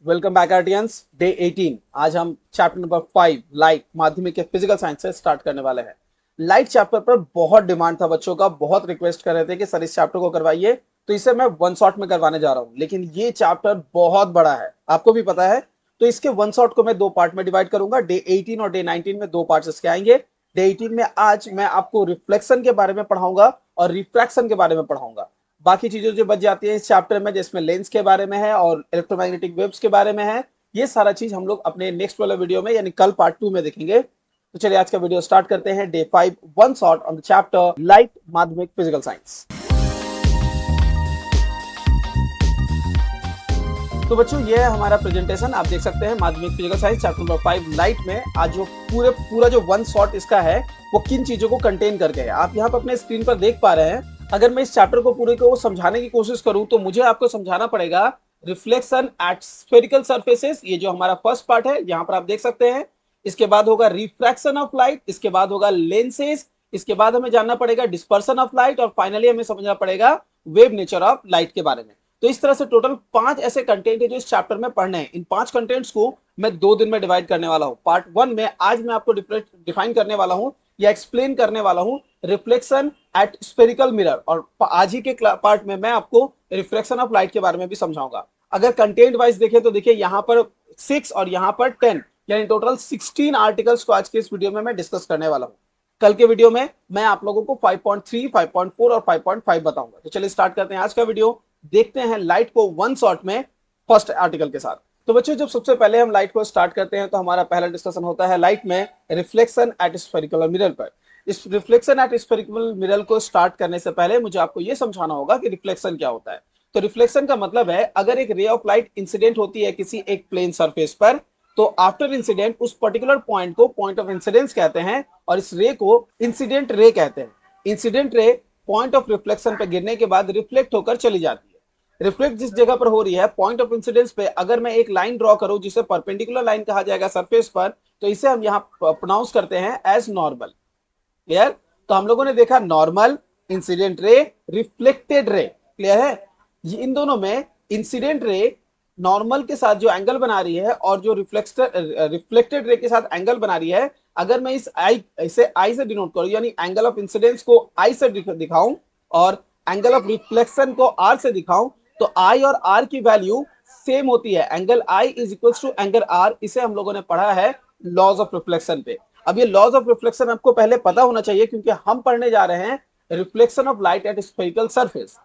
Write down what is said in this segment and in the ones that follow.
Welcome back आर्टियंस। Day 18। आज हम chapter number 5 light माध्यमिक के फिजिकल साइंस से स्टार्ट करने वाले हैं। लाइट चैप्टर पर बहुत डिमांड था बच्चों का, बहुत रिक्वेस्ट कर रहे थे कि सर इस चैप्टर को करवाइए, तो इसे मैं वन शॉट में करवाने जा रहा हूं। लेकिन ये चैप्टर बहुत बड़ा है, आपको भी पता है, तो इसके वन शॉट को मैं दो पार्ट में डिवाइड करूंगा। डे 18 और डे 19 में दो पार्ट इसके आएंगे। डे 18 में आज मैं आपको रिफ्लेक्शन के बारे में पढ़ाऊंगा और रिफ्रैक्शन के बारे में पढ़ाऊंगा। बाकी चीजें जो बच जाती है इस चैप्टर में, जिसमें लेंस के बारे में है और इलेक्ट्रोमैग्नेटिक वेव्स के बारे में है, ये सारा चीज हम लोग अपने नेक्स्ट वाला वीडियो में यानी कल पार्ट 2 में देखेंगे। तो चलिए आज का वीडियो स्टार्ट करते हैं। Day 5 one shot on the chapter light माध्यमिक फिजिकल साइंस। तो बच्चों ये है हमारा प्रेजेंटेशन, आप देख सकते हैं माध्यमिक physical science chapter number 5 light में। आज जो पूरा जो वन शॉट इसका है वो किन चीजों को कंटेन करके है, आप यहाँ पर अपने स्क्रीन पर देख पा रहे हैं। अगर मैं इस चैप्टर को पूरे को समझाने की कोशिश करूं तो मुझे आपको समझाना पड़ेगा रिफ्लेक्शन एट स्फेरिकल सरफेसेस, ये जो हमारा फर्स्ट पार्ट है यहाँ पर आप देख सकते हैं। इसके बाद होगा रिफ्रैक्शन ऑफ लाइट, इसके बाद होगा लेंसेज, इसके बाद हमें जानना पड़ेगा डिस्पर्सन ऑफ लाइट, और फाइनली हमें समझना पड़ेगा वेव नेचर ऑफ लाइट के बारे में। तो इस तरह से टोटल 5 ऐसे कंटेंट है जो इस चैप्टर में पढ़ने हैं। इन 5 कंटेंट्स को मैं 2 दिन में डिवाइड करने वाला हूं। पार्ट 1 में आज मैं आपको डिफाइन करने वाला हूं या एक्सप्लेन करने वाला हूं रिफ्लेक्शन एट स्फेरिकल मिरर, और आज ही के पार्ट में मैं आपको रिफ्लेक्शन ऑफ लाइट के बारे में भी समझाऊंगा। अगर कंटेंट वाइज देखें तो देखिए यहाँ पर 6 और यहाँ पर 10 यानी टोटल 16 आर्टिकल्स को आज के इस वीडियो में मैं डिस्कस करने वाला हूं। कल के वीडियो में मैं आप लोगों को 5.3, 5.4 और 5.5 बताऊंगा। तो चलिए स्टार्ट करते हैं आज का वीडियो। देखते हैं लाइट को वन शॉट में फर्स्ट आर्टिकल के साथ। तो बच्चों जब सबसे पहले हम लाइट को स्टार्ट करते हैं तो हमारा पहला डिस्कशन होता है लाइट में रिफ्लेक्शन एट स्फेरिकल मिरर पर। इस रिफ्लेक्शन एट स्फेरिकल मिरर को स्टार्ट करने से पहले मुझे आपको यह समझाना होगा कि रिफ्लेक्शन क्या होता है। तो रिफ्लेक्शन का मतलब है अगर एक रे ऑफ लाइट इंसिडेंट होती है किसी एक प्लेन सरफेस पर, तो आफ्टर इंसिडेंट उस पर्टिकुलर पॉइंट को पॉइंट ऑफ इंसिडेंस कहते हैं और इस रे को इंसिडेंट रे कहते हैं। Incident ray point of reflection पर गिरने के बाद रिफ्लेक्ट होकर चली जाती है। रिफ्लेक्ट जिस जगह पर हो रही है पॉइंट ऑफ इंसिडेंस पे, अगर मैं एक लाइन ड्रॉ करूं जिसे परपेंडिकुलर लाइन कहा जाएगा सरफेस पर, तो इसे हम यहां प्रोनाउंस करते हैं एज नॉर्मल। क्लियर? तो हम लोगों ने देखा normal, incident ray, reflected ray. Clear है? ये इन दोनों में इंसिडेंट रे नॉर्मल के साथ जो एंगल बना रही है और जो रिफ्लेक्टेड रे के साथ एंगल बना रही है, अगर मैं इसे आई से डिनोट करूं यानी एंगल ऑफ इंसिडेंस को आई से दिखाऊं और एंगल ऑफ रिफ्लेक्शन को आर से दिखाऊं, तो आई और आर की वैल्यू सेम होती है। Angle i is equal to angle r, इसे हम लोगों ने पढ़ा है लॉज ऑफ रिफ्लेक्शन पे। अब ये लॉज ऑफ रिफ्लेक्शन आपको पहले पता होना चाहिए क्योंकि हम पढ़ने जा रहे हैं reflection of light at spherical surface.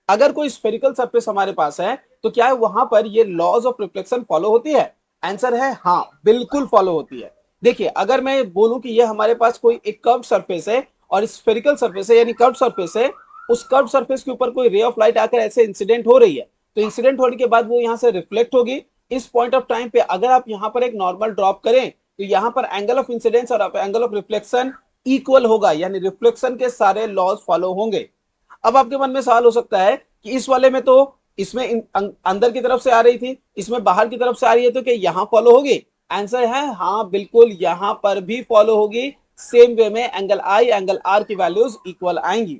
अगर कोई स्फेरिकल सरफेस हमारे पास है तो क्या है वहां पर ये लॉज ऑफ रिफ्लेक्शन फॉलो होती है? आंसर है हाँ, बिल्कुल फॉलो होती है। देखिए अगर मैं बोलूं कि ये हमारे पास कोई एक कर्व सरफेस है और स्फेरिकल सरफेस है यानी कर्व सरफेस है, उस कर्व सरफेस के ऊपर कोई रे ऑफ लाइट आकर ऐसे इंसिडेंट हो रही है, तो इंसिडेंट होने के बाद वो यहां से रिफ्लेक्ट होगी। इस पॉइंट ऑफ टाइम पे अगर आप यहां पर एक नॉर्मल ड्रॉप करें तो यहां पर एंगल ऑफ इंसिडेंस और एंगल ऑफ रिफ्लेक्शन इक्वल होगा, यानी रिफ्लेक्शन के सारे लॉज फॉलो होंगे। अब आपके मन में सवाल हो सकता है कि इस वाले में तो इसमें अंदर की तरफ से आ रही थी, इसमें बाहर की तरफ से आ रही है, तो क्या यहां फॉलो होगी? आंसर है हाँ, बिल्कुल यहां पर भी फॉलो होगी। सेम वे में एंगल आई एंगल आर की वैल्यूज इक्वल आएंगी।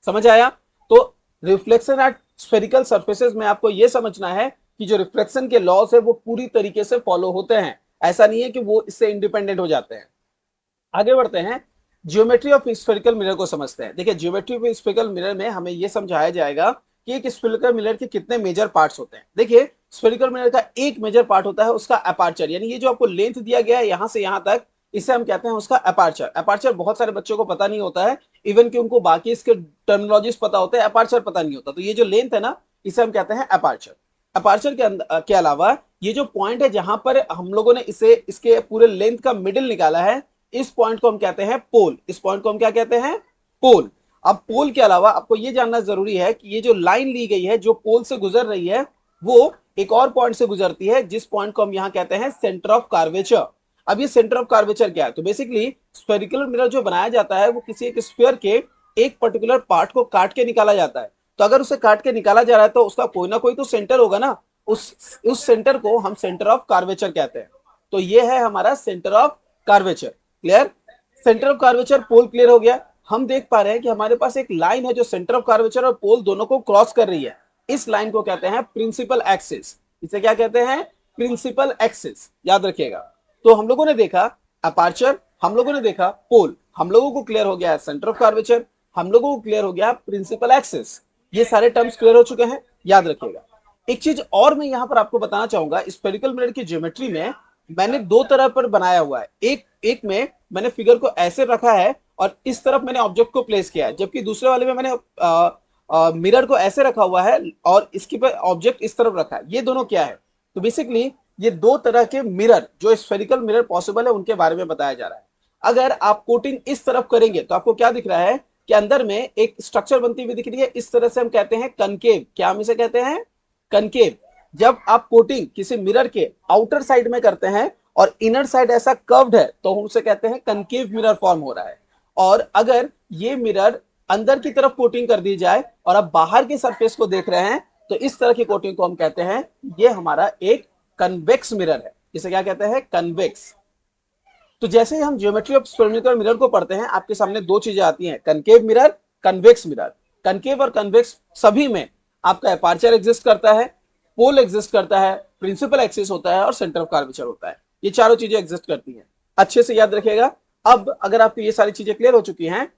समझ आया? तो रिफ्लेक्शन एट स्फेरिकल सरफेसेस में आपको यह समझना है कि जो रिफ्लेक्शन के लॉज है वो पूरी तरीके से फॉलो होते हैं, ऐसा नहीं है कि वो इससे इंडिपेंडेंट हो जाते हैं। आगे बढ़ते हैं, ज्योमेट्री ऑफ स्फेरिकल मिरर को समझते हैं। देखिए ज्योमेट्री ऑफ स्फेरिकल मिरर में हमें यह समझाया जाएगा कि एक स्फेरिकल मिरर के कितने मेजर पार्ट्स होते हैं। देखिए स्फेरिकल मिरर का एक मेजर पार्ट होता है उसका अपर्चर, यानी ये जो आपको लेंथ दिया गया है यहां से यहां तक, इसे हम कहते हैं उसका अपर्चर। अपर्चर बहुत सारे बच्चों को पता नहीं होता है, इवन कि उनको बाकी इसके टर्मिनोलॉजीज पता होते हैं, अपर्चर पता नहीं होता। तो ये जो लेंथ है ना, इसे हम कहते हैं अपर्चर। अपर्चर के अलावा ये जो पॉइंट है जहां पर हम लोगों ने इसे इसके पूरे लेंथ का मिडिल निकाला है, इस पॉइंट को हम कहते हैं पोल। इस पॉइंट को हम क्या कहते हैं? पोल। अब पोल के अलावा आपको यह जानना जरूरी है कि ये जो लाइन ली गई है जो पोल से गुजर रही है वो एक और पॉइंट से गुजरती है, जिस पॉइंट को हम यहां कहते हैं सेंटर ऑफ कार्वेचर। अब ये सेंटर ऑफ कार्वेचर क्या है? तो बेसिकली स्फेरिकल मिरर जो बनाया जाता है वो किसी एक स्फीयर के एक पर्टिकुलर पार्ट को काट के निकाला जाता है। तो अगर उसे काट के निकाला जा रहा है तो उसका कोई ना कोई तो सेंटर होगा ना, उस सेंटर को हम सेंटर ऑफ कार्वेचर कहते हैं। तो ये है हमारा centre of curvature. Clear? Centre of curvature pole clear हो गया। हम देख पा रहे हैं कि हमारे पास एक लाइन है जो सेंटर ऑफ कार्वेचर और पोल दोनों को क्रॉस कर रही है। इस लाइन को कहते हैं प्रिंसिपल एक्सिस। इसे क्या कहते हैं? प्रिंसिपल एक्सिस, याद रखिएगा। तो हम लोगों ने देखा अपर्चर, हम लोगों ने देखा पोल, हम लोगों को क्लियर हो गया सेंटर ऑफ कर्वेचर, हम लोगों को क्लियर हो गया प्रिंसिपल एक्सिस। ये सारे टर्म्स क्लियर हो चुके हैं, याद रखिएगा। एक चीज और मैं यहां पर आपको बताना चाहूंगा, स्फेरिकल मिरर की ज्योमेट्री में मैंने दो तरह पर बनाया हुआ है। एक एक में मैंने फिगर को ऐसे रखा है और इस तरफ मैंने ऑब्जेक्ट को प्लेस किया है, जबकि दूसरे वाले में मैंने मिरर को ऐसे रखा हुआ है और इसके पर ऑब्जेक्ट इस तरफ रखा है। ये दोनों क्या है? तो बेसिकली ये दो तरह के मिरर जो स्फेरिकल मिरर पॉसिबल है उनके बारे में बताया जा रहा है। अगर आप कोटिंग इस तरफ करेंगे तो आपको क्या दिख रहा है कि अंदर में एक स्ट्रक्चर बनती हुई दिख रही है, इस तरह से हम कहते हैं कनकेव। क्या हम इसे कहते हैं? कनकेव। जब आप कोटिंग किसी मिरर के आउटर साइड में करते हैं और इनर साइड ऐसा कर्व्ड है तो हम उसे कहते हैं कनकेव मिरर फॉर्म हो रहा है। और अगर ये मिरर अंदर की तरफ कोटिंग कर दी जाए और आप बाहर के सरफेस को देख रहे हैं तो इस तरह की कोटिंग को हम कहते हैं ये हमारा एक कन्वेक्स मिरर है। इसे क्या कहते हैं? कन्वेक्स। तो जैसे ही हम ज्योमेट्री ऑफ स्फेरिकल मिरर को पढ़ते हैं आपके सामने दो चीजें आती हैं, concave mirror, convex mirror. Concave और कन्वेक्स सभी में आपका अपर्चर एग्जिस्ट करता है, पोल एग्जिस्ट करता है, प्रिंसिपल एक्सिस होता है और सेंटर ऑफ कर्वेचर होता है। ये चारों चीजें एग्जिस्ट करती हैं, अच्छे से याद रखिएगा। अब अगर आपको ये सारी चीजें क्लियर हो चुकी हैं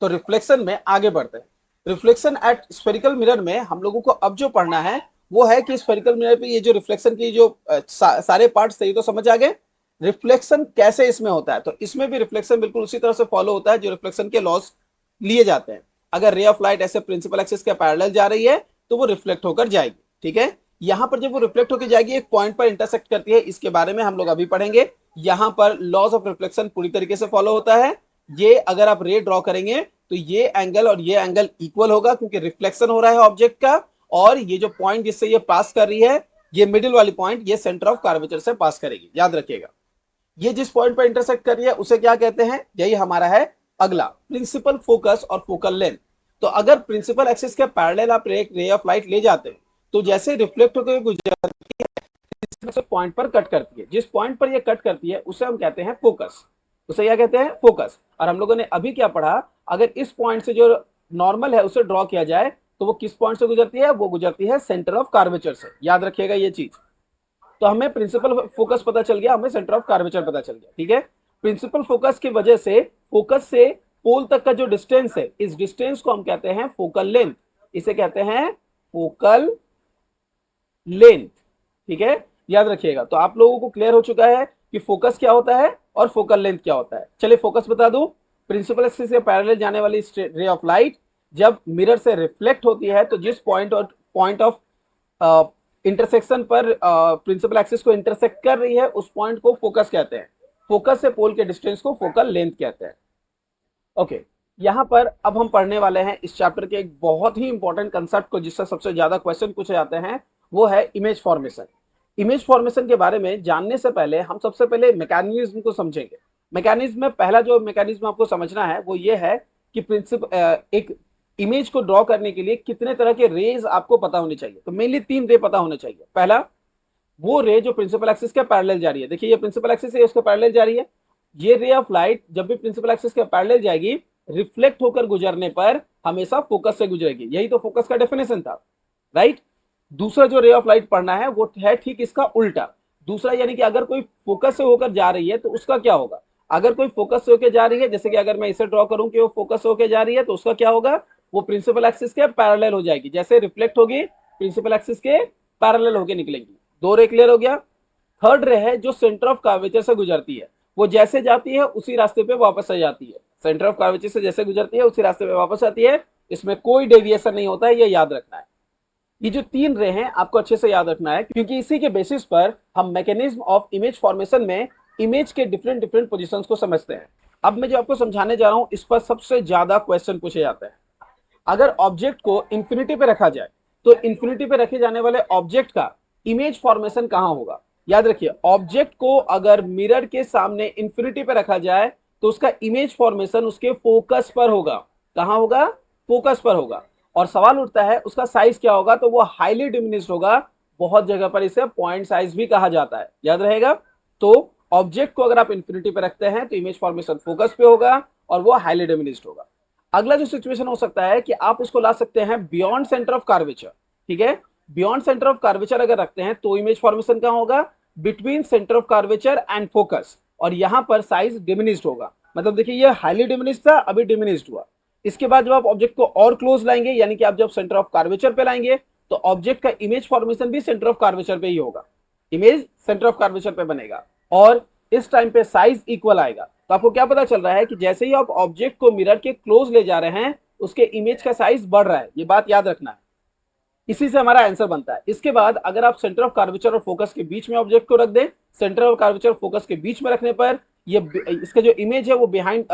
तो रिफ्लेक्शन में आगे बढ़ते हैं। रिफ्लेक्शन एट स्फेरिकल मिरर में हम लोगों को अब जो पढ़ना है वो है कि स्फेरिकल मिरर पे ये जो रिफ्लेक्शन की जो सारे पार्ट्स थे तो समझ आ गए। रिफ्लेक्शन कैसे इसमें होता है, तो इसमें भी रिफ्लेक्शन बिल्कुल उसी तरह से फॉलो होता है जो रिफ्लेक्शन के लॉस लिए जाते हैं। अगर रे ऑफ लाइट ऐसे प्रिंसिपल एक्सिस के पैरेलल जा रही है तो वो रिफ्लेक्ट होकर जाएगी, ठीक है। यहां पर जब वो रिफ्लेक्ट होकर जाएगी एक पॉइंट पर इंटरसेक्ट करती है, इसके बारे में हम लोग अभी पढ़ेंगे। यहां पर लॉज ऑफ रिफ्लेक्शन पूरी तरीके से फॉलो होता है। ये अगर आप रे ड्रॉ करेंगे तो ये एंगल और ये एंगल इक्वल होगा क्योंकि रिफ्लेक्शन हो रहा है ऑब्जेक्ट का, और ये जो पॉइंट जिससे ये पास कर रही है, ये मिडिल वाली पॉइंट, ये सेंटर ऑफ कर्वेचर से पास करेगी, याद रखिएगा। ये जिस पॉइंट पर इंटरसेक्ट कर रही है उसे क्या कहते हैं? यही हमारा है अगला, प्रिंसिपल फोकस और फोकल लेंथ। तो अगर प्रिंसिपल एक्सिस के पैरेलल आप रे ऑफ लाइट ले जाते हैं तो जैसे रिफ्लेक्ट होकर गुजरती है पॉइंट पर कट करती है, जिस पॉइंट पर ये कट करती है उसे हम कहते हैं फोकस। उसे क्या कहते हैं? फोकस। और हम लोगों ने अभी क्या पढ़ा, अगर इस पॉइंट से जो नॉर्मल है उसे ड्रॉ किया जाए तो वो किस पॉइंट से गुजरती है? वो गुजरती है सेंटर ऑफ कर्वेचर से, याद रखिएगा ये चीज। तो हमें प्रिंसिपल फोकस पता चल गया, हमें सेंटर ऑफ कर्वेचर पता चल गया, ठीक है। प्रिंसिपल फोकस की वजह से फोकस से पोल तक का जो डिस्टेंस है, इस डिस्टेंस को हम कहते हैं फोकल लेंथ। इसे कहते हैं फोकल लेंथ, ठीक है, याद रखिएगा। तो आप लोगों को क्लियर हो चुका है कि फोकस क्या होता है और फोकल लेंथ क्या होता है। चलिए फोकस बता दूं। प्रिंसिपल एक्सिस से पैरेलल जाने वाली रे ऑफ लाइट जब मिरर से रिफ्लेक्ट होती है तो जिस पॉइंट ऑफ इंटरसेक्शन पर प्रिंसिपल एक्सिस को इंटरसेक्ट कर रही है उस पॉइंट को फोकस कहते हैं। फोकस से पोल के डिस्टेंस को फोकल लेंथ कहते हैं। ओके, यहां पर अब हम पढ़ने वाले हैं इस चैप्टर के एक बहुत ही इंपॉर्टेंट कंसेप्ट को जिससे सबसे ज्यादा क्वेश्चन पूछे जाते हैं, वो है इमेज फॉर्मेशन। इमेज फॉर्मेशन के बारे में जानने से पहले हम सबसे पहले मैकेनिज्म को समझेंगे। मैकेनिज्म में पहला जो मैकेनिज्म आपको समझना है वो ये है कि एक इमेज को ड्रॉ करने के लिए कितने तरह के रेज आपको पता होने चाहिए। तो मेनली 3 रे पता होने चाहिए। पहला, वो रे जो प्रिंसिपल एक्सिस के पैरेलल जा रही है। देखिए ये प्रिंसिपल एक्सिस है, उसके पैरेलल जा रही है। ये रे ऑफ लाइट जब भी प्रिंसिपल एक्सिस के पैरेलल जाएगी, रिफ्लेक्ट होकर गुजरने पर हमेशा फोकस से गुजरेगी। यही तो फोकस का डेफिनेशन था, राइट। दूसरा जो रे ऑफ लाइट पढ़ना है वो है ठीक इसका उल्टा। दूसरा यानी कि अगर कोई फोकस से होकर जा रही है तो उसका क्या होगा? अगर कोई फोकस से होकर जा रही है, जैसे कि अगर मैं इसे ड्रॉ करूं कि वो फोकस से होकर जा रही है, तो उसका क्या होगा? वो प्रिंसिपल एक्सिस के पैरेलल हो जाएगी। जैसे रिफ्लेक्ट होगी प्रिंसिपल एक्सिस के पैरेलल होकर निकलेंगी। 2 रे क्लियर हो गया। थर्ड रे है जो सेंटर ऑफ कर्वेचर से गुजरती है। वो जैसे जाती है उसी रास्ते पे वापस आ जाती है। सेंटर ऑफ कर्वेचर से जैसे गुजरती है उसी रास्ते पे वापस आती है, इसमें कोई डेविएशन नहीं होता है, ये याद रखना है। ये जो 3 रे हैं आपको अच्छे से याद रखना है क्योंकि इसी के बेसिस पर हम मैकेनिज्म ऑफ इमेज फॉर्मेशन में इमेज के डिफरेंट पोजीशंस को समझते हैं। अब मैं जो आपको समझाने जा रहा हूं इस पर सबसे ज्यादा क्वेश्चन पूछे जाते हैं। अगर ऑब्जेक्ट को इंफिनिटी पे रखा जाए तो इंफिनिटी पे रखे जाने वाले ऑब्जेक्ट का इमेज फॉर्मेशन कहां होगा? याद रखिए, ऑब्जेक्ट को अगर मिरर के सामने इंफिनिटी पे रखा जाए तो उसका इमेज फॉर्मेशन उसके फोकस पर होगा। कहां होगा? फोकस पर होगा। और सवाल उठता है उसका साइज क्या होगा? तो वो हाईली डिमिनिश्ड होगा। बहुत जगह पर इसे पॉइंट साइज भी कहा जाता है, याद रहेगा। तो ऑब्जेक्ट को अगर आप इंफिनिटी पे रखते हैं तो इमेज फॉर्मेशन फोकस पे होगा और वो हाईली डिमिनिश्ड होगा। अगला जो सिचुएशन हो सकता है कि आप उसको ला सकते हैं बियॉन्ड सेंटर ऑफ कर्वेचर, ठीक है। बियॉन्ड सेंटर ऑफ कर्वेचर अगर रखते हैं तो इमेज फॉर्मेशन कहाँ होगा, between centre of curvature and focus, और यहां पर साइज डिमिनिश्ड होगा। मतलब देखिए ये हाईली डिमिनिश्ड था, अभी डिमिनिश्ड हुआ। इसके बाद जब आप ऑब्जेक्ट को और क्लोज लाएंगे, यानी कि आप जब सेंटर ऑफ कर्वेचर पे लाएंगे, तो ऑब्जेक्ट का इमेज फॉर्मेशन भी सेंटर ऑफ कर्वेचर पे ही होगा, इमेज सेंटर ऑफ कर्वेचर पे बनेगा, और इस टाइम पे साइज इक्वल आएगा। तो आपको क्या पता चल रहा है कि जैसे ही आप ऑब्जेक्ट को मिरर के क्लोज ले जा रहे हैं, उसके इमेज का साइज बढ़ रहा है, ये बात याद रखना है। इसी से हमारा आंसर बनता है। इसके बाद अगर आप सेंटर ऑफ कर्वेचर और फोकस के बीच में ऑब्जेक्ट को रख दें, सेंटर ऑफ कर्वेचर और फोकस के बीच में रखने पर ये इसका जो इमेज है वो बिहाइंड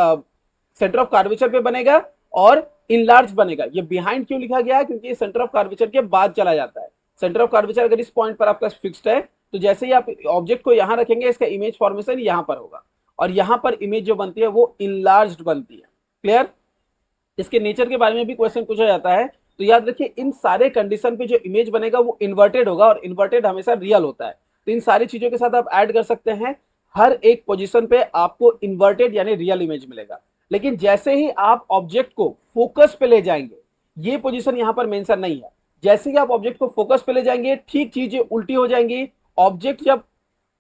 सेंटर ऑफ कर्वेचर पे बनेगा और इनलार्ज बनेगा। ये बिहाइंड क्यों लिखा गया है, क्योंकि ये सेंटर ऑफ कर्वेचर के बाद चला जाता है। सेंटर ऑफ कर्वेचर अगर इस पॉइंट पर आपका फिक्स्ड है, तो जैसे ही आप ऑब्जेक्ट को यहां रखेंगे, इसका इमेज फॉर्मेशन यहां पर होगा, और यहां पर इमेज जो बनती है वो इनलार्ज्ड बनती है। क्लियर? इसके नेचर के बारे में भी क्वेश्चन पूछा जाता है, तो याद रखिए इन सारे कंडीशन पे जो इमेज बनेगा वो इन्वर्टेड होगा, और इन्वर्टेड हमेशा रियल होता है। तो इन सारी चीजों के साथ आप ऐड कर सकते हैं, हर एक पोजीशन पे आपको इन्वर्टेड यानी रियल इमेज मिलेगा। लेकिन जैसे ही आप ऑब्जेक्ट को फोकस पे ले जाएंगे, ये पोजीशन यहां पर मेंशन नहीं है, जैसे ही आप ऑब्जेक्ट को फोकस पे ले जाएंगे ठीक चीजें उल्टी हो जाएंगी। ऑब्जेक्ट जब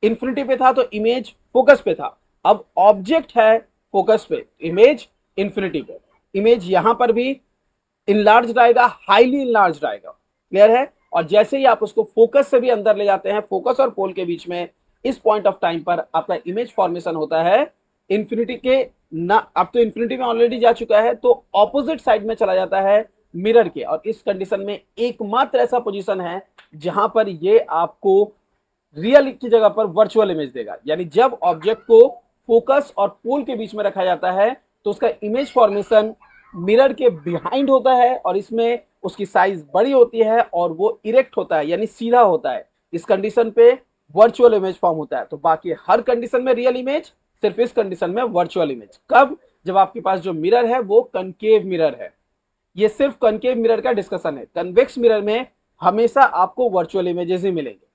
इन्फिनिटी पे था तो इमेज फोकस पे था, अब ऑब्जेक्ट है फोकस पे, इमेज इन्फिनिटी पे, इमेज यहां पर भी इनलार्ज आएगा, हाईली इनलार्ज आएगा। क्लियर है? और जैसे ही आप उसको फोकस से भी अंदर ले जाते हैं, फोकस और पोल के बीच में, इस पॉइंट ऑफ टाइम पर आपका इमेज फॉर्मेशन होता है इन्फिनिटी के ना, अब तो इन्फिनिटी में ऑलरेडी जा चुका है, तो ऑपोजिट साइड में चला जाता है मिरर के। और इस कंडीशन में एकमात्र ऐसा पोजीशन है जहां पर ये आपको रियल की जगह पर वर्चुअल इमेज देगा। यानी जब ऑब्जेक्ट को फोकस और पोल के बीच में रखा जाता है, तो उसका इमेज फॉर्मेशन मिरर के बिहाइंड होता है, और इसमें उसकी साइज बड़ी होती है और वो इरेक्ट होता है, यानी सीधा होता है। इस कंडीशन पे वर्चुअल इमेज फॉर्म होता है। तो बाकी हर कंडीशन में रियल इमेज, सिर्फ इस कंडीशन में वर्चुअल इमेज। कब? जब आपके पास जो मिरर है वो कनकेव मिरर है। ये सिर्फ कनकेव मिरर का डिस्कशन है। कन्वेक्स मिरर में हमेशा आपको वर्चुअल इमेजेस ही मिलेंगे।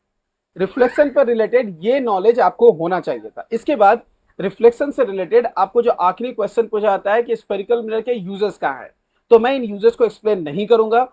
रिफ्लेक्शन पर रिलेटेड ये नॉलेज आपको होना चाहिए था। इसके बाद रिफ्लेक्शन से रिलेटेड आपको जो आखिरी क्वेश्चन पूछा जाता है कि स्फेरिकल मिरर के यूजेस कहाँ है, तो मैं इन यूजेस को एक्सप्लेन नहीं करूंगा।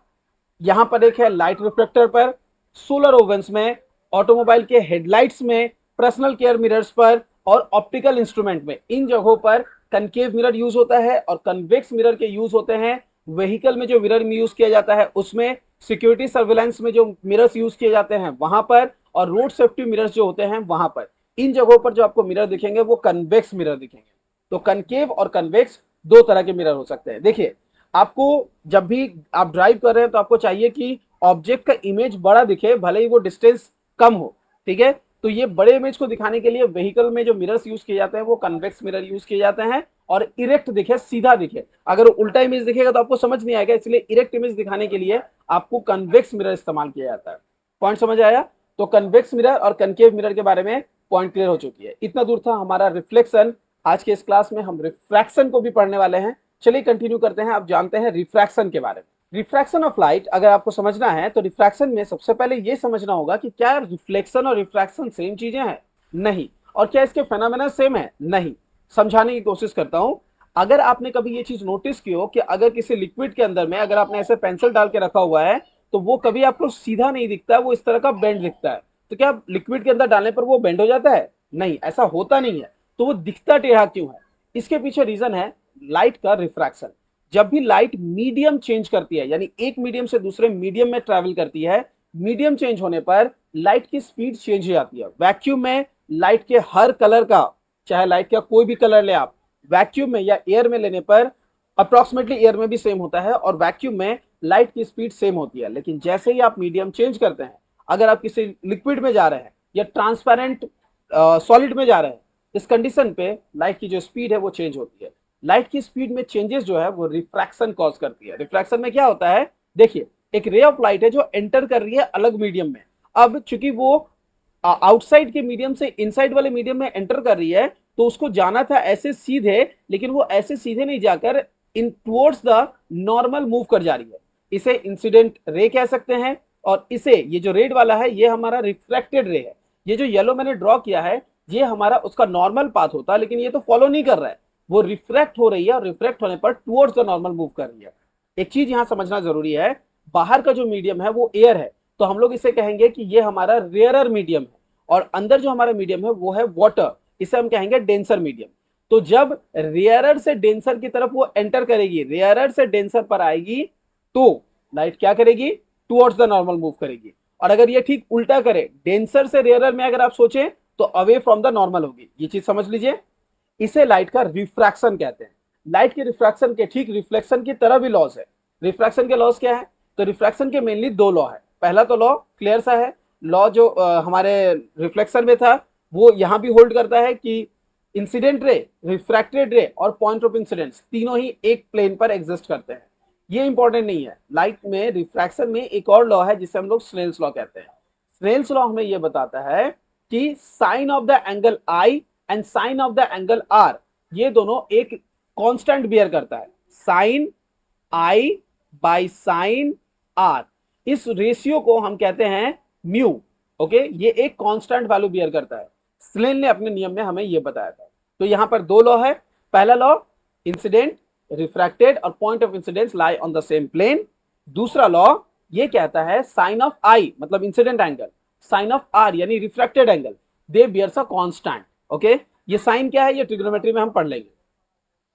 यहां पर एक है लाइट रिफ्लेक्टर पर, सोलर ओवन्स में, ऑटोमोबाइल के हेडलाइट्स में, पर्सनल केयर मिरर्स पर, और ऑप्टिकल इंस्ट्रूमेंट में। इन जगहों पर कनकेव मिरर यूज होता है, और कन्वेक्स मिरर के यूज होते हैं व्हीकल में जो मिरर यूज किया जाता है उसमें, सिक्योरिटी सर्विलांस में जो मिरर्स यूज किए जाते हैं वहां पर, और रोड सेफ्टी मिरर्स जो होते हैं वहां पर। इन जगहों पर जो आपको मिरर दिखेंगे वो कन्वेक्स मिरर दिखेंगे। तो कनकेव और कन्वेक्स दो तरह के मिरर हो सकते हैं। देखिए, आपको जब भी आप ड्राइव कर रहे हैं तो आपको चाहिए कि ऑब्जेक्ट का इमेज बड़ा दिखे, भले ही वो डिस्टेंस कम हो। ठीक है? तो ये बड़े इमेज को दिखाने के लिए व्हीकल में जो मिरर्स यूज किए जाते हैं वो कन्वेक्स मिरर यूज किए जाते हैं, और इरेक्ट दिखे, सीधा दिखे। अगर उल्टा इमेज दिखेगा तो आपको समझ नहीं आएगा, इसलिए इरेक्ट इमेज दिखाने के लिए आपको कन्वेक्स मिरर इस्तेमाल किया जाता है। पॉइंट समझ आया? तो कन्वेक्स मिरर और कनकेव मिरर के बारे में पॉइंट क्लियर हो चुकी है। इतना दूर था हमारा रिफ्लेक्शन। आज के इस क्लास में हम रिफ्रैक्शन को भी पढ़ने वाले हैं। चलिए कंटिन्यू करते हैं। आप जानते हैं रिफ्रैक्शन के बारे में। रिफ्रैक्शन ऑफ लाइट अगर आपको समझना है तो रिफ्रैक्शन में सबसे पहले ये समझना होगा कि क्या रिफ्लेक्शन और रिफ्रैक्शन सेम चीजें हैं? नहीं। और क्या इसके फेनोमेना सेम है? नहीं। समझाने की कोशिश करता हूं। अगर आपने कभी ये चीज नोटिस की हो कि अगर किसी लिक्विड के अंदर में अगर आपने ऐसे पेंसिल डाल के रखा हुआ है तो वो कभी आपको सीधा नहीं दिखता, वो इस तरह का बेंड दिखता है। तो क्या लिक्विड के अंदर डालने पर वो बेंड हो जाता है? नहीं, ऐसा होता नहीं है। तो वो दिखता टेढ़ा क्यों है? इसके पीछे रीजन है लाइट का रिफ्रैक्शन। जब भी लाइट मीडियम चेंज करती है, यानी एक मीडियम से दूसरे मीडियम में ट्रैवल करती है, मीडियम चेंज होने पर लाइट की स्पीड चेंज हो जाती है। वैक्यूम में लाइट के हर कलर का, चाहे लाइट का कोई भी कलर ले आप, वैक्यूम में या एयर में लेने पर अप्रोक्सीमेटली एयर में भी सेम होता है, और वैक्यूम में लाइट की स्पीड सेम होती है। लेकिन जैसे ही आप मीडियम चेंज करते हैं, अगर आप किसी लिक्विड में जा रहे हैं या ट्रांसपेरेंट सॉलिड में जा रहे हैं, इस कंडीशन पे लाइट की जो स्पीड है वो चेंज होती है। लाइट की स्पीड में चेंजेस जो है वो रिफ्रैक्शन कॉज करती है। रिफ्रैक्शन में क्या होता है? देखिए, एक रे ऑफ लाइट है जो एंटर कर रही है अलग मीडियम में। अब चूंकि वो आउटसाइड के मीडियम से इनसाइड वाले मीडियम में एंटर कर रही है, तो उसको जाना था ऐसे सीधे, लेकिन वो ऐसे सीधे नहीं जाकर इन टुवर्ड्स द नॉर्मल मूव कर जा रही है। इसे इंसिडेंट रे कह सकते हैं, और इसे, ये जो रेड वाला है ये हमारा रिफ्रैक्टेड रे है। ये जो येलो मैंने ड्रॉ किया है ये हमारा उसका नॉर्मल पाथ होता है, लेकिन ये तो फॉलो नहीं कर रहा है, वो रिफ्रैक्ट हो रही है, और रिफ्रैक्ट होने पर टुवर्ड्स द नॉर्मल मूव कर रही है। एक चीज यहां समझना जरूरी है, बाहर का जो मीडियम है वो एयर है, तो हम लोग इसे कहेंगे कि ये हमारा रेयरर मीडियम है, और अंदर जो हमारा मीडियम है वो है वाटर, इसे हम कहेंगे डेंसर मीडियम। तो जब रेयरर से डेंसर की तरफ वो एंटर करेगी, रेयरर से डेंसर पर आएगी, तो लाइट क्या करेगी, टुवर्ड्स द नॉर्मल मूव करेगी। और अगर ये ठीक उल्टा करे, डेंसर से रेयरर में अगर आप सोचें तो अवे फ्रॉम द नॉर्मल होगी। ये चीज समझ लीजिए, इसे लाइट का रिफ्रैक्शन कहते हैं। लाइट के रिफ्रैक्शन के ठीक रिफ्लेक्शन की तरह भी लॉज है। रिफ्रैक्शन के लॉज क्या है, तो रिफ्रैक्शन के मेनली दो लॉ है। पहला तो लॉ क्लियर सा है, लॉ जो हमारे रिफ्लेक्शन में था वो यहां भी होल्ड करता है कि इंसिडेंट रे, रिफ्रैक्टेड रे और पॉइंट ऑफ इंसिडेंस तीनों ही एक प्लेन पर एग्जिस्ट करते हैं। ये इंपॉर्टेंट नहीं है। लाइट में रिफ्रैक्शन में एक और लॉ है जिसे हम लोग स्नेल्स लॉ कहते हैं। स्नेल्स लॉ हमें यह बताता है कि sine of the angle i and sine of the angle r, ये दोनों एक कांस्टेंट बियर करता है। Sine i by sine r, इस रेशियो को हम कहते हैं म्यू। ओके, ये एक कांस्टेंट वैल्यू बियर करता है। स्नेल ने अपने नियम में हमें यह बताया था। तो यहां पर दो लॉ है। पहला लॉ, इंसिडेंट रिफ्रैक्टेड और point of incidence lie on the same plane. दूसरा लॉ ये कहता है साइन ऑफ आई मतलब incident angle, sine of R यानी refracted angle, they bears a constant. Okay, ये साइन क्या है ये ट्रिग्नोमेट्री में हम पढ़ लेंगे।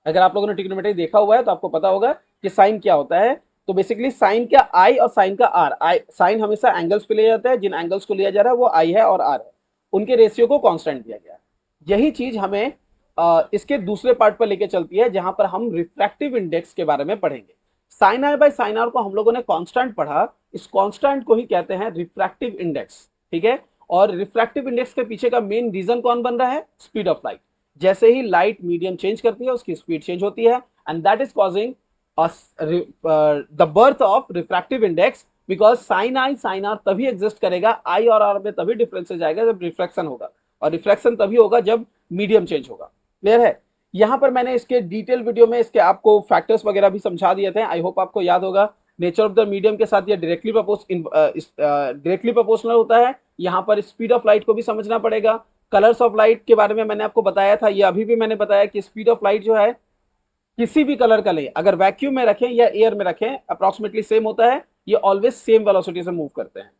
अगर आप लोगों ने ट्रिग्नोमेट्री देखा हुआ है तो आपको पता होगा कि साइन क्या होता है। तो बेसिकली साइन का आई और साइन का आर, आई साइन हमेशा एंगल्स पे लिया जाता है, जिन एंगल्स को लिया जा रहा है वो आई है और आर है, उनके रेशियो को कांस्टेंट दिया गया है। यही चीज हमें इसके दूसरे पार्ट पर लेके चलती है जहां पर हम रिफ्रैक्टिव इंडेक्स के बारे में पढ़ेंगे। Sine i by sine r को हम लोगों ने कांस्टेंट पढ़ा, इस कांस्टेंट को ही कहते हैं रिफ्रैक्टिव इंडेक्स। ठीक है, और रिफ्रैक्टिव इंडेक्स के पीछे का मेन रीजन कौन बन रहा है, स्पीड ऑफ लाइट। जैसे ही लाइट मीडियम चेंज करती है उसकी स्पीड चेंज होती है, and that is causing the birth of refractive index. Because sine i sine r तभी एग्जिस्ट करेगा, आई और आर में तभी डिफरेंसेज आएगा जब रिफ्रैक्शन होगा, और रिफ्रैक्शन तभी होगा जब मीडियम चेंज होगा। क्लियर है। यहां पर मैंने इसके डिटेल वीडियो में इसके आपको फैक्टर्स वगैरह भी समझा दिए थे, आई होप आपको याद होगा। नेचर ऑफ द मीडियम के साथ ये डायरेक्टली प्रोपोर्शनल होता है। यहाँ पर स्पीड ऑफ लाइट को भी समझना पड़ेगा। कलर्स ऑफ लाइट के बारे में मैंने आपको बताया था, ये अभी भी मैंने बताया कि स्पीड ऑफ लाइट जो है किसी भी कलर का ले, अगर वैक्यूम में रखें या एयर में रखें अप्रोक्सीमेटली सेम होता है, ये ऑलवेज सेम वेलोसिटी से मूव करते हैं।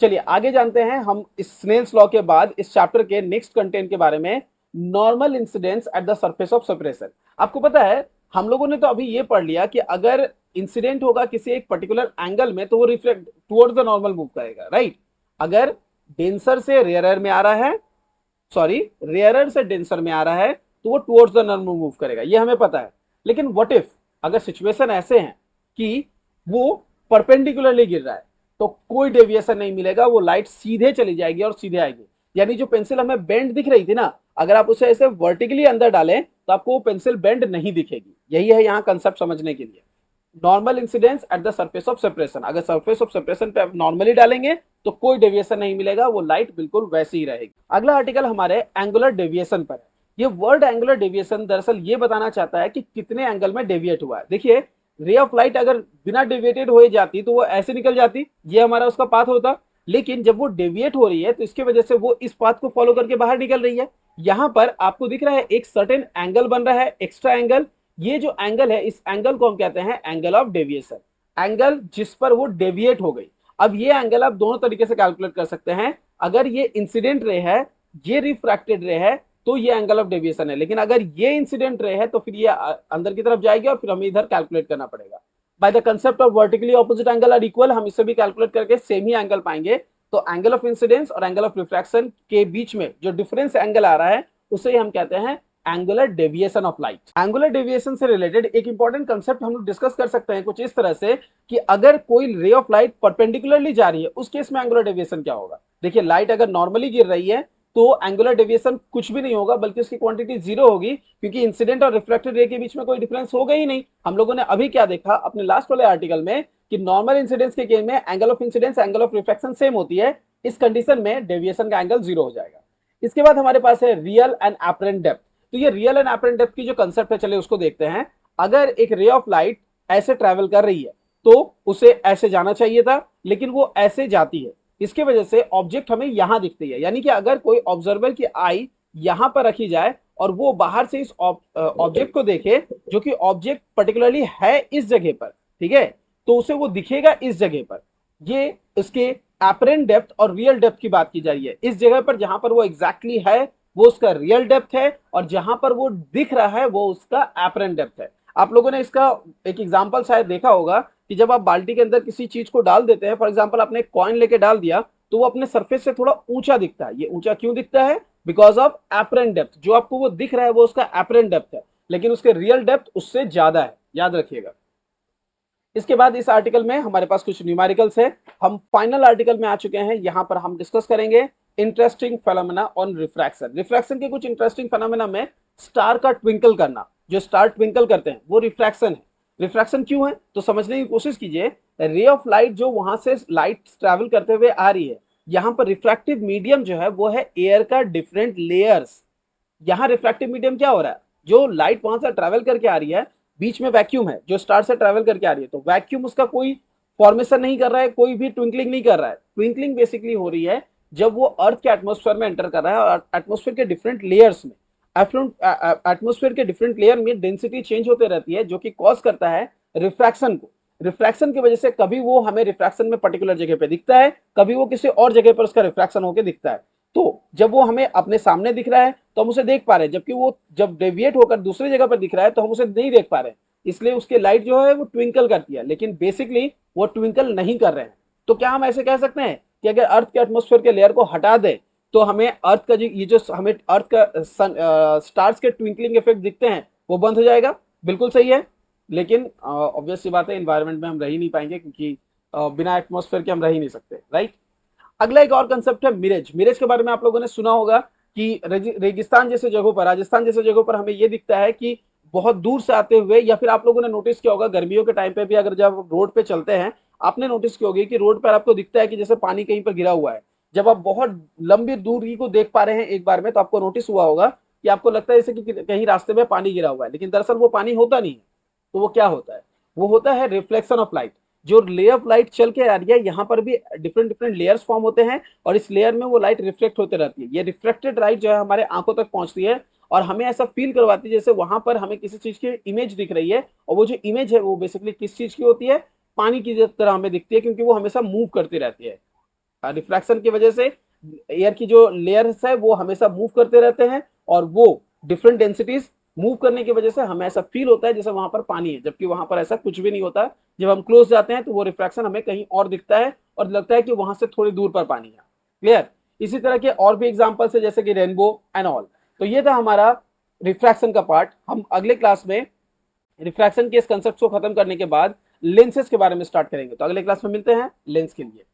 चलिए आगे जानते हैं हम इस स्नेल्स लॉ के बाद इस चैप्टर के नेक्स्ट कंटेंट के बारे में, normal incidence at the surface of separation. आपको पता है हम लोगों ने तो अभी ये पढ़ लिया कि अगर इंसिडेंट होगा किसी एक पर्टिकुलर एंगल में तो वो reflect towards the normal move करेगा, राइट। अगर डेंसर से रेयरर में आ रहा है, सॉरी रेयरर से डेंसर में आ रहा है तो वो टुवर्ड्स द नॉर्मल मूव करेगा, ये हमें पता है। लेकिन व्हाट इफ अगर सिचुएशन ऐसे हैं कि वो परपेंडिकुलरली गिर रहा है तो कोई डेविएशन नहीं मिलेगा, वो लाइट सीधे चली जाएगी और सीधे आएगी। यानी जो पेंसिल हमें बेंड दिख रही थी ना, अगर आप उसे ऐसे वर्टिकली अंदर डालें तो आपको वो पेंसिल बेंड नहीं दिखेगी। यही है यहाँ कंसेप्ट समझने के लिए। Normal incidence at the surface of separation, अगर सरफेस ऑफ सेपरेशन पे आप नॉर्मली डालेंगे तो कोई डेविएशन नहीं मिलेगा, वो लाइट बिल्कुल वैसी ही रहेगी। अगला आर्टिकल हमारे एंगुलर डेविएशन पर है। ये वर्ड एंगुलर डेविएशन दरअसल ये बताना चाहता है कि कितने एंगल में डेविएट हुआ है। देखिए रे ऑफ लाइट अगर बिना डेविएटेड हो जाती तो वो ऐसे निकल जाती, ये हमारा उसका पाथ होता। लेकिन जब वो डेविएट हो रही है तो इसकी वजह से वो इस पाथ को फॉलो करके बाहर निकल रही है। यहां पर आपको दिख रहा है एक सर्टेन एंगल बन रहा है, एक्स्ट्रा एंगल। ये जो एंगल है इस एंगल को हम कहते हैं एंगल ऑफ डेविएशन, एंगल जिस पर वो डेविएट हो गई। अब ये एंगल आप दोनों तरीके से कैलकुलेट कर सकते हैं। अगर ये इंसिडेंट रे है, ये रिफ्रैक्टेड रे है, तो ये एंगल ऑफ डेविएशन है। लेकिन अगर ये इंसिडेंट रे है तो फिर ये अंदर की तरफ जाएगी और फिर हमें इधर कैलकुलेट करना पड़ेगा। By the concept of vertically opposite angle are equal, हम इसे भी कैलकुलेट करके सेम ही एंगल पाएंगे। तो एंगल ऑफ इंसिडेंस और एंगल ऑफ रिफ्रैक्शन के बीच में जो डिफरेंस एंगल आ रहा है उसे हम कहते हैं angular deviation of light. Angular deviation से रिलेटेड एक इंपॉर्टेंट कंसेप्ट हम लोग डिस्कस कर सकते हैं कुछ इस तरह से कि अगर कोई रे ऑफ लाइट परपेंडिकुलरली जा रही है उस केस में एंगुलर डेविएशन क्या होगा। देखिए लाइट अगर नॉर्मली गिर रही है तो एंगुलर डेविएशन कुछ भी नहीं होगा, बल्कि उसकी क्वांटिटी जीरो होगी, क्योंकि इंसिडेंट और रिफ्लेक्टेड रे के बीच में कोई डिफरेंस होगा ही नहीं। हम लोगों ने अभी क्या देखा अपने लास्ट वाले आर्टिकल में कि नॉर्मल इंसिडेंस के केस में angle of incidence angle of reflection same होती है। इस कंडीशन में डेविएशन का एंगल जीरो हो जाएगा। इसके बाद हमारे पास है रियल एंड एपरेंट डेप्थ। तो ये रियल एंड एपरेंट डेप्थ की जो कंसेप्ट है, चलिए उसको देखते हैं। अगर एक रे ऑफ लाइट ऐसे ट्रेवल कर रही है तो उसे ऐसे जाना चाहिए था, लेकिन वो ऐसे जाती है। इसके वजह से ऑब्जेक्ट हमें यहां दिखती है। यानी कि अगर कोई ऑब्जर्वर की आई यहां पर रखी जाए और वो बाहर से इस ऑब्जेक्ट को देखे, जो कि ऑब्जेक्ट पर्टिकुलरली है इस जगह पर, ठीक है, तो उसे वो दिखेगा इस जगह पर। ये इसके एपरेंट डेप्थ और रियल डेप्थ की बात की जा रही है। इस जगह पर जहां पर वो एग्जैक्टली है वो उसका रियल डेप्थ है, और जहां पर वो दिख रहा है वो उसका एपरेंट डेप्थ है। आप लोगों ने इसका एक एग्जांपल शायद देखा होगा कि जब आप बाल्टी के अंदर किसी चीज को डाल देते हैं, फॉर एग्जांपल आपने एक कॉइन लेके डाल दिया, तो वो अपने सरफेस से थोड़ा ऊंचा दिखता है। ये ऊंचा क्यों दिखता है? Because of apparent depth. जो आपको वो दिख रहा है वो उसका एपरेंट डेप्थ है, लेकिन उसके रियल डेप्थ उससे ज्यादा है, याद रखिएगा। इसके बाद इस आर्टिकल में हमारे पास कुछ न्यूमेरिकल्स है। हम फाइनल आर्टिकल में आ चुके हैं। यहां पर हम डिस्कस करेंगे interesting phenomena on refraction. Refraction के कुछ इंटरेस्टिंग फेनोमेना में स्टार का ट्विंकल करना, जो स्टार ट्विंकल करते हैं वो रिफ्रैक्शन है। रिफ्रैक्शन क्यों है तो समझने की कोशिश कीजिए। रे ऑफ लाइट जो वहां से लाइट ट्रेवल करते हुए आ रही है, यहां पर रिफ्रैक्टिव मीडियम जो है वो है एयर का डिफरेंट लेयर्स। यहाँ रिफ्रैक्टिव मीडियम क्या हो रहा है? जो लाइट वहां से ट्रैवल करके आ रही है, बीच में वैक्यूम है जो स्टार से ट्रैवल करके आ रही है, तो वैक्यूम उसका कोई फॉर्मेशन नहीं कर रहा है, कोई भी ट्विंकलिंग नहीं कर रहा है। ट्विंकलिंग बेसिकली हो रही है जब वो अर्थ के एटमोस्फेयर में एंटर कर रहा है, और एटमोस्फेयर के डिफरेंट लेयर्स में, एटमोस्फेयर के डिफरेंट लेयर में डेंसिटी चेंज होते रहती है, जो कि कॉज करता है रिफ्रैक्शन को। रिफ्रैक्शन की वजह से कभी वो हमें रिफ्रैक्शन में पर्टिकुलर जगह पे दिखता है, कभी वो किसी और जगह पर उसका रिफ्रैक्शन होकर दिखता है। तो जब वो हमें अपने सामने दिख रहा है तो हम उसे देख पा रहे हैं, जबकि वो जब डेविएट होकर दूसरी जगह पर दिख रहा है तो हम उसे नहीं देख पा रहे हैं। इसलिए उसकी लाइट जो है वो ट्विंकल करती है, लेकिन बेसिकली वो ट्विंकल नहीं कर रहे हैं। तो क्या हम ऐसे कह सकते हैं कि अगर अर्थ के एटमोस्फेयर के लेयर को हटा दे तो हमें अर्थ का जो ये जो हमें अर्थ का स्टार्स के ट्विंकलिंग इफेक्ट दिखते हैं वो बंद हो जाएगा? बिल्कुल सही है। लेकिन ऑब्वियस सी बात है, इन्वायरमेंट में हम रह ही नहीं पाएंगे, क्योंकि बिना एटमोस्फेयर के हम रह ही नहीं सकते, राइट। अगला एक और कंसेप्ट है मिरेज। मिरेज के बारे में आप लोगों ने सुना होगा कि रेगिस्तान जैसे जगहों पर, राजस्थान जैसे जगहों पर हमें यह दिखता है कि बहुत दूर से आते हुए, या फिर आप लोगों ने नोटिस किया होगा गर्मियों के टाइम पे भी अगर जब रोड पे चलते हैं, आपने नोटिस की होगी कि रोड पर आपको दिखता है कि जैसे पानी कहीं पर गिरा हुआ है। जब आप बहुत लंबी दूरी को देख पा रहे हैं एक बार में, तो आपको नोटिस हुआ होगा कि आपको लगता है जैसे कि कहीं रास्ते में पानी गिरा हुआ है, लेकिन दरअसल वो पानी होता नहीं है। तो वो क्या होता है? वो होता है रिफ्लेक्शन ऑफ लाइट। जो लेयर ऑफ लाइट चल के आ रही है, यहाँ पर भी डिफरेंट डिफरेंट लेयर्स फॉर्म होते हैं, और इस लेयर में वो लाइट रिफ्लेक्ट होते रहती है। ये रिफ्लेक्टेड लाइट जो है हमारे आंखों तक पहुंचती है, और हमें ऐसा फील करवाती है जैसे वहां पर हमें किसी चीज की इमेज दिख रही है। और वो जो इमेज है वो बेसिकली किस चीज की होती है? पानी की तरह हमें दिखती है, क्योंकि वो हमेशा मूव करती रहती है। रिफ्रैक्शन की वजह से एयर की जो लेयर्स है वो हमेशा मूव करते रहते हैं, और वो डिफरेंट डेंसिटीज मूव करने की वजह से हमें ऐसा फील होता है जैसे वहां पर पानी है, जबकि वहां पर ऐसा कुछ भी नहीं होता। जब हम क्लोज जाते हैं तो वो रिफ्रैक्शन हमें कहीं और दिखता है, और लगता है कि वहां से थोड़ी दूर पर पानी है। क्लियर? इसी तरह के और भी एग्जाम्पल्स है, जैसे कि रेनबो एंड ऑल। तो ये था हमारा रिफ्रैक्शन का पार्ट। हम अगले क्लास में रिफ्रैक्शन के इस कंसेप्ट को खत्म करने के बाद लेंसेज के बारे में स्टार्ट करेंगे। तो अगले क्लास में मिलते हैं लेंस के लिए।